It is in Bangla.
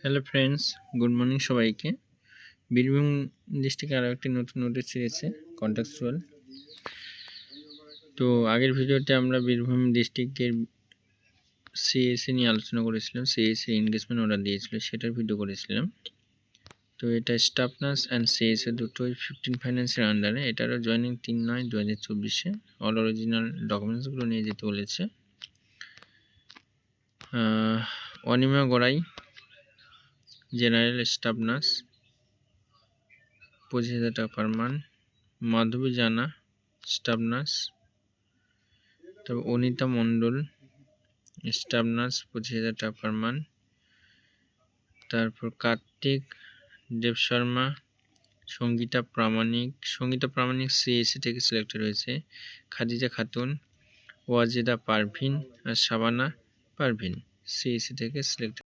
হ্যালো ফ্রেন্ডস, গুড মর্নিং সবাইকে। বীরভূম ডিস্ট্রিক্টে আরও একটি নতুন নোটিশ এসেছে কন্ট্রাকচুয়াল। তো আগের ভিডিওতে আমরা বীরভূম ডিস্ট্রিক্টের সিএসসি নিয়ে আলোচনা করেছিলাম, সিএসসি এনগেজমেন্ট অর্ডার দিয়েছিল, সেটার ভিডিও করেছিলাম। তো এটা স্টাফ নার্স অ্যান্ড সিএসসি দুটোই 15 ফাইন্যান্সের আন্ডারে। এটারও জয়েনিং 3/9/2024 অল অরিজিনাল ডকুমেন্টসগুলো নিয়ে যেতে বলেছে। Anima Gorai general staff nurse 25,000 টাকা পার মান্থ। মাধবী জানা স্টাফ নার্স। তারপর অনিতা মণ্ডল স্টাফ নার্স 25,000 টাকা পার মান্থ। তারপর কার্তিক দেব শর্মা, সঙ্গীতা প্রামাণিক সিএসসি থেকে সিলেক্টেড হয়েছে। খাদিজা খাতুন, ওয়াজেদা পারভিন আর শাবানা পারভিন সিএসসি থেকে সিলেক্টেড।